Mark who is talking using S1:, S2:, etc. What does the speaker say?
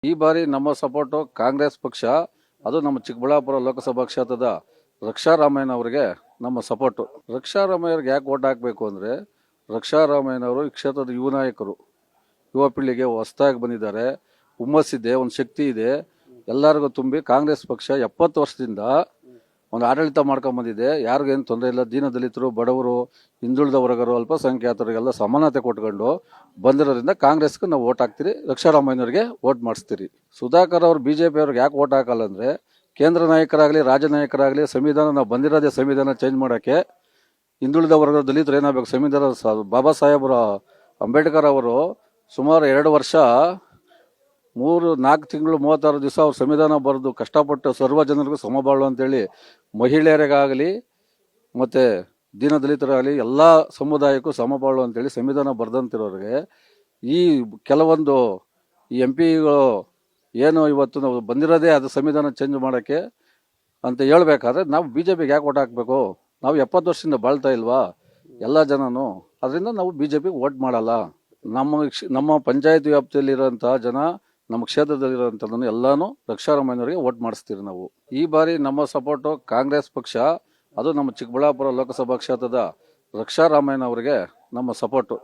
S1: ಈ ಬಾರಿ ನಮ್ಮ ಸಪೋರ್ಟು ಕಾಂಗ್ರೆಸ್ ಪಕ್ಷ, ಅದು ನಮ್ಮ ಚಿಕ್ಕಬಳ್ಳಾಪುರ ಲೋಕಸಭಾ ಕ್ಷೇತ್ರದ ರಕ್ಷಾರಾಮಯ್ಯ ಅವರಿಗೆ ನಮ್ಮ ಸಪೋರ್ಟು. ರಕ್ಷಾರಾಮಯ್ಯವ್ರಿಗೆ ಯಾಕೆ ಓಟ್ ಹಾಕಬೇಕು ಅಂದರೆ, ರಕ್ಷಾರಾಮಯ್ಯನವರು ಈ ಕ್ಷೇತ್ರದ ಯುವ ನಾಯಕರು, ಯುವ ಪೀಳಿಗೆ ಹೊಸದಾಗಿ ಬಂದಿದ್ದಾರೆ, ಹುಮ್ಮಸ್ಸಿದೆ, ಒಂದು ಶಕ್ತಿ ಇದೆ, ಎಲ್ಲರಿಗೂ ತುಂಬಿ ಕಾಂಗ್ರೆಸ್ ಪಕ್ಷ 70 ವರ್ಷದಿಂದ ಒಂದು ಆಡಳಿತ ಮಾಡ್ಕೊಂಡ್ ಬಂದಿದೆ. ಯಾರಿಗೇನು ತೊಂದರೆ ಇಲ್ಲ. ದೀನ ದಲಿತರು, ಬಡವರು, ಹಿಂದುಳಿದ ವರ್ಗರು, ಅಲ್ಪಸಂಖ್ಯಾತರಿಗೆಲ್ಲ ಸಮಾನತೆ ಕೊಟ್ಕೊಂಡು ಬಂದಿರೋದ್ರಿಂದ ಕಾಂಗ್ರೆಸ್ಗೆ ನಾವು ಓಟ್ ಹಾಕ್ತೀರಿ, ರಕ್ಷಾರಾಮಯ್ಯನವರಿಗೆ ಓಟ್ ಮಾಡಿಸ್ತೀರಿ. ಸುಧಾಕರ್ ಅವರು ಬಿಜೆಪಿ ಅವ್ರಿಗೆ ಯಾಕೆ ಓಟ್ ಹಾಕಲ್ಲ ಅಂದರೆ, ಕೇಂದ್ರ ನಾಯಕರಾಗಲಿ ರಾಜ್ಯ ನಾಯಕರಾಗಲಿ ಸಂವಿಧಾನ ನಾವು ಬಂದಿರೋದೇ ಸಂವಿಧಾನ ಚೇಂಜ್ ಮಾಡೋಕ್ಕೆ. ಹಿಂದುಳಿದ ವರ್ಗದ ದಲಿತರು ಏನಾಗಬೇಕು, ಸಂವಿಧಾನ ಬಾಬಾ ಸಾಹೇಬರ ಅಂಬೇಡ್ಕರ್ ಅವರು ಸುಮಾರು 2 ವರ್ಷ 4 ತಿಂಗಳು 36 ದಿವಸ ಅವ್ರು ಸಂವಿಧಾನ ಬರೆದು ಕಷ್ಟಪಟ್ಟು ಸರ್ವ ಜನರಿಗೂ ಸಮಬಾಳು ಅಂತೇಳಿ, ಮಹಿಳೆಯರಿಗಾಗಲಿ ಮತ್ತು ದೀನದಲಿತರಾಗಲಿ ಎಲ್ಲ ಸಮುದಾಯಕ್ಕೂ ಸಮಬಾಳು ಅಂತೇಳಿ ಸಂವಿಧಾನ ಬರೆದಂತಿರೋರಿಗೆ ಈ ಕೆಲವೊಂದು ಈ MP ಗಳು ಏನು ಇವತ್ತು ನಾವು ಬಂದಿರೋದೇ ಅದು ಸಂವಿಧಾನ ಚೇಂಜ್ ಮಾಡೋಕ್ಕೆ ಅಂತ ಹೇಳ್ಬೇಕಾದ್ರೆ ನಾವು BJPಗೆ ಯಾಕೆ ಓಟ್ ಹಾಕಬೇಕು? ನಾವು 70 ವರ್ಷದಿಂದ ಬಾಳ್ತಾ ಇಲ್ವಾ ಎಲ್ಲ ಜನನು? ಅದರಿಂದ ನಾವು BJPಗೆ ಓಟ್ ಮಾಡಲ್ಲ. ನಮ್ಮ ಪಂಚಾಯತ್ ವ್ಯಾಪ್ತಿಯಲ್ಲಿರೋಂಥ ಜನ, ನಮ್ಮ ಕ್ಷೇತ್ರದಲ್ಲಿರೋಂಥದ್ದನ್ನು ಎಲ್ಲಾನು ರಕ್ಷಾರಾಮಯ್ಯನವರಿಗೆ ಓಟ್ ಮಾಡಿಸ್ತೀರಿ ನಾವು. ಈ ಬಾರಿ ನಮ್ಮ ಸಪೋರ್ಟು ಕಾಂಗ್ರೆಸ್ ಪಕ್ಷ, ಅದು ನಮ್ಮ ಚಿಕ್ಕಬಳ್ಳಾಪುರ ಲೋಕಸಭಾ ಕ್ಷೇತ್ರದ ರಕ್ಷಾರಾಮಯ್ಯನವರಿಗೆ ನಮ್ಮ ಸಪೋರ್ಟು.